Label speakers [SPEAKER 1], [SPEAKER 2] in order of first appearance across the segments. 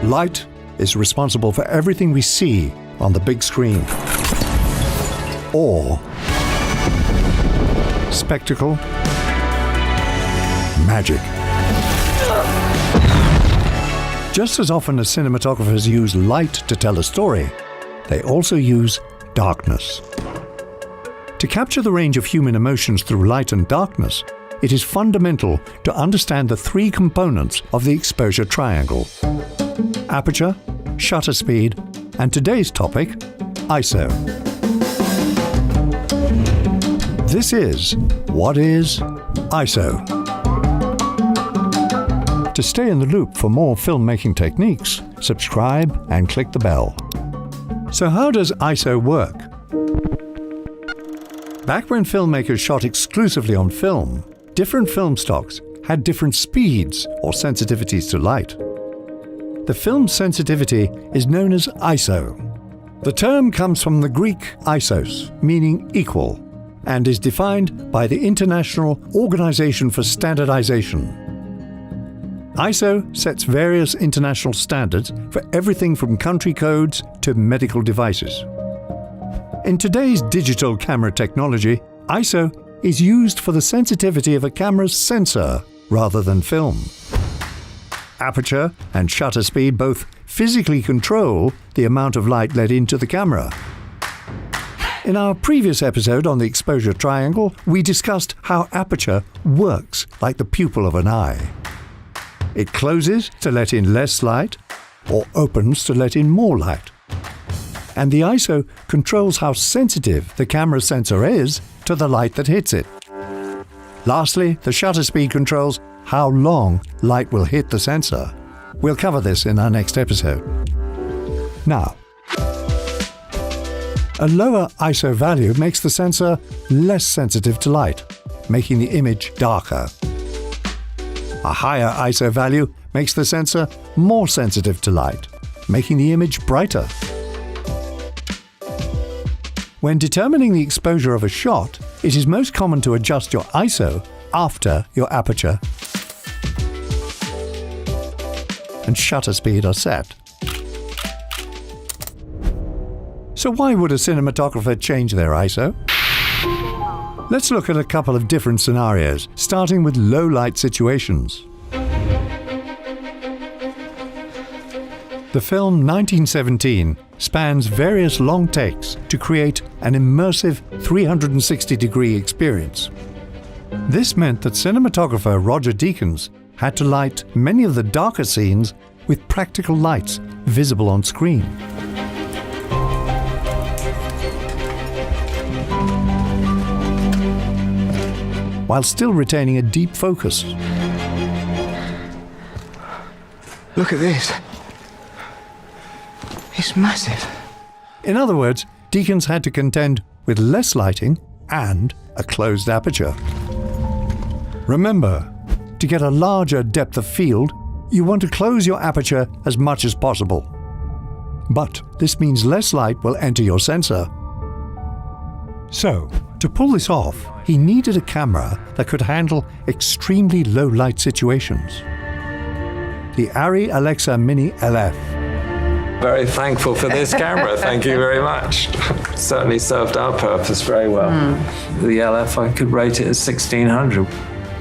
[SPEAKER 1] Light is responsible for everything we see on the big screen. Or spectacle, magic. Just as often as cinematographers use light to tell a story, they also use darkness. To capture the range of human emotions through light and darkness, it is fundamental to understand the three components of the exposure triangle: aperture, shutter speed, and today's topic, ISO. This is What is ISO? To stay in the loop for more filmmaking techniques, subscribe and click the bell. So how does ISO work? Back when filmmakers shot exclusively on film, different film stocks had different speeds or sensitivities to light. The film's sensitivity is known as ISO. The term comes from the Greek isos, meaning equal, and is defined by the International Organization for Standardization. ISO sets various international standards for everything from country codes to medical devices. In today's digital camera technology, ISO is used for the sensitivity of a camera's sensor rather than film. Aperture and shutter speed both physically control the amount of light let into the camera. In our previous episode on the exposure triangle, we discussed how aperture works like the pupil of an eye. It closes to let in less light or opens to let in more light. And the ISO controls how sensitive the camera sensor is to the light that hits it. Lastly, the shutter speed controls how long light will hit the sensor. We'll cover this in our next episode. Now, a lower ISO value makes the sensor less sensitive to light, making the image darker. A higher ISO value makes the sensor more sensitive to light, making the image brighter. When determining the exposure of a shot, it is most common to adjust your ISO after your aperture and shutter speed are set. So why would a cinematographer change their ISO? Let's look at a couple of different scenarios, starting with low light situations. The film 1917 spans various long takes to create an immersive 360-degree experience. This meant that cinematographer Roger Deakins had to light many of the darker scenes with practical lights visible on screen. While still retaining a deep focus.
[SPEAKER 2] Look at this. It's massive.
[SPEAKER 1] In other words, Deakins had to contend with less lighting and a closed aperture. Remember, to get a larger depth of field, you want to close your aperture as much as possible. But this means less light will enter your sensor. So, to pull this off, he needed a camera that could handle extremely low light situations. The Arri Alexa Mini LF.
[SPEAKER 3] Very thankful for this camera, thank you very much. Certainly served our purpose very well. The LF, I could rate it as 1600.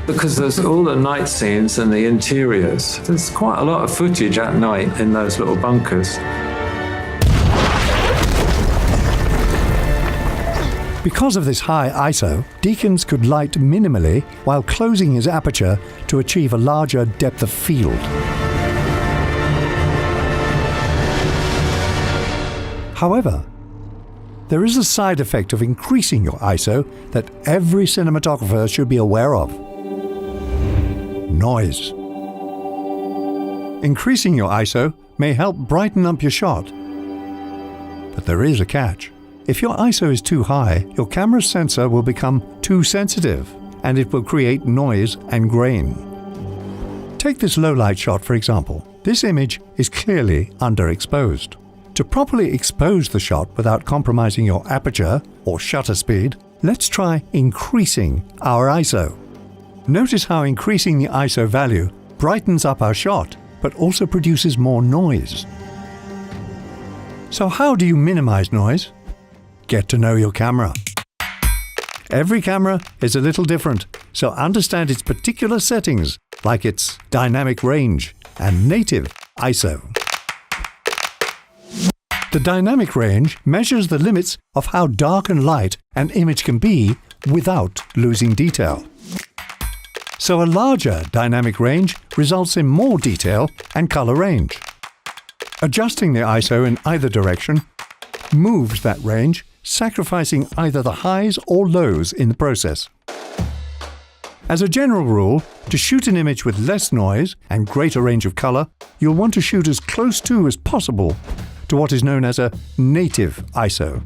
[SPEAKER 3] Because there's all the night scenes and the interiors. There's quite a lot of footage at night in those little bunkers.
[SPEAKER 1] Because of this high ISO, Deakins could light minimally while closing his aperture to achieve a larger depth of field. However, there is a side effect of increasing your ISO that every cinematographer should be aware of. Noise. Increasing your ISO may help brighten up your shot. But there is a catch. If your ISO is too high, your camera's sensor will become too sensitive and it will create noise and grain. Take this low light shot for example. This image is clearly underexposed. To properly expose the shot without compromising your aperture or shutter speed, let's try increasing our ISO. Notice how increasing the ISO value brightens up our shot, but also produces more noise. So how do you minimize noise? Get to know your camera. Every camera is a little different, so understand its particular settings, like its dynamic range and native ISO. The dynamic range measures the limits of how dark and light an image can be without losing detail. So a larger dynamic range results in more detail and color range. Adjusting the ISO in either direction moves that range, sacrificing either the highs or lows in the process. As a general rule, to shoot an image with less noise and greater range of color, you'll want to shoot as close to as possible to what is known as a native ISO.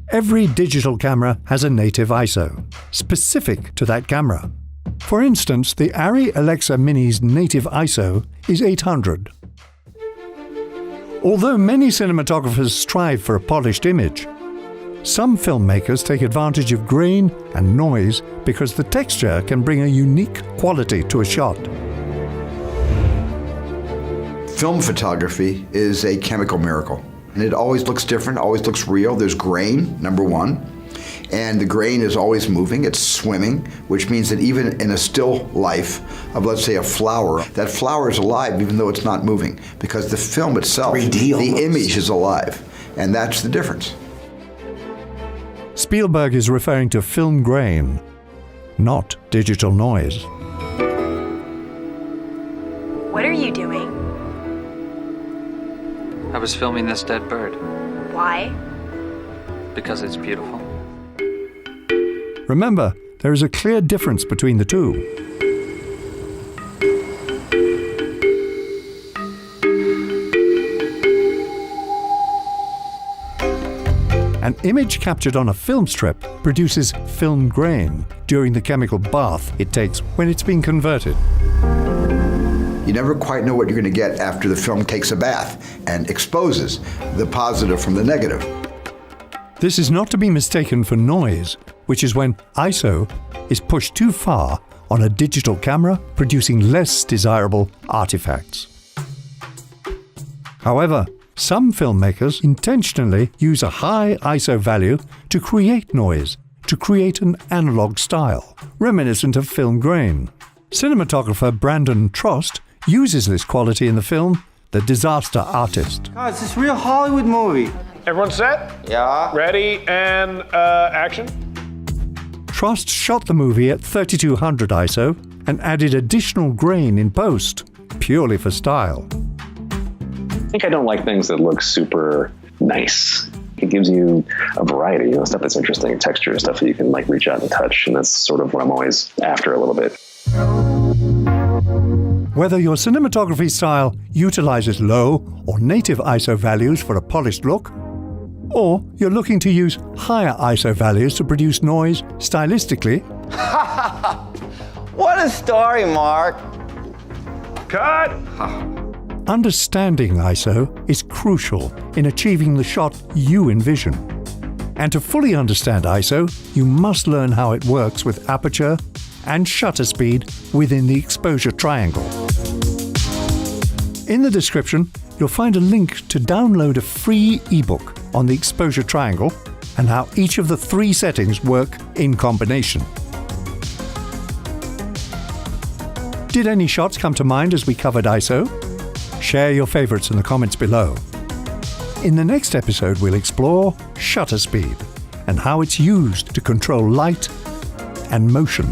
[SPEAKER 1] Every digital camera has a native ISO, specific to that camera. For instance, the Arri Alexa Mini's native ISO is 800. Although many cinematographers strive for a polished image, some filmmakers take advantage of grain and noise because the texture can bring a unique quality to a shot.
[SPEAKER 4] Film photography is a chemical miracle, and it always looks different, always looks real. There's grain, number one, and the grain is always moving, it's swimming, which means that even in a still life of, let's say, a flower, that flower is alive even though it's not moving, because the film itself,
[SPEAKER 2] 3D almost.
[SPEAKER 4] the image is alive, and that's the difference.
[SPEAKER 1] Spielberg is referring to film grain, not digital noise.
[SPEAKER 5] What are you doing?
[SPEAKER 6] I was filming this dead bird
[SPEAKER 5] Why?
[SPEAKER 6] because it's beautiful.
[SPEAKER 1] Remember, there is a clear difference between the two. An image captured on a film strip produces film grain during the chemical bath it takes when it's being converted.
[SPEAKER 4] You never quite know what you're going to get after the film takes a bath and exposes the positive from the negative.
[SPEAKER 1] This is not to be mistaken for noise, which is when ISO is pushed too far on a digital camera, producing less desirable artifacts. However, some filmmakers intentionally use a high ISO value to create noise, to create an analog style, reminiscent of film grain. Cinematographer Brandon Trost uses this quality in the film The Disaster Artist.
[SPEAKER 2] God, it's this real Hollywood movie.
[SPEAKER 7] Everyone set?
[SPEAKER 2] Yeah.
[SPEAKER 7] Ready and action?
[SPEAKER 1] Trost shot the movie at 3200 ISO and added additional grain in post, purely for style.
[SPEAKER 8] I think I don't like things that look super nice. It gives you a variety, stuff that's interesting, texture, stuff that you can reach out and touch, and that's sort of what I'm always after a little bit.
[SPEAKER 1] Whether your cinematography style utilizes low or native ISO values for a polished look, or you're looking to use higher ISO values to produce noise stylistically,
[SPEAKER 2] What a story, Mark.
[SPEAKER 7] Cut!
[SPEAKER 1] understanding ISO is crucial in achieving the shot you envision. And to fully understand ISO, you must learn how it works with aperture and shutter speed within the exposure triangle. In the description, you'll find a link to download a free ebook on the exposure triangle and how each of the 3 settings work in combination. Did any shots come to mind as we covered ISO? Share your favorites in the comments below. In the next episode, we'll explore shutter speed and how it's used to control light and motion.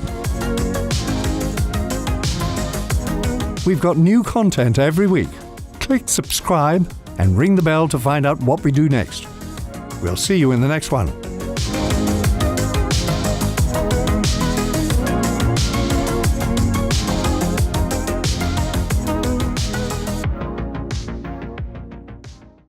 [SPEAKER 1] We've got new content every week. Click subscribe and ring the bell to find out what we do next. We'll see you in the next one.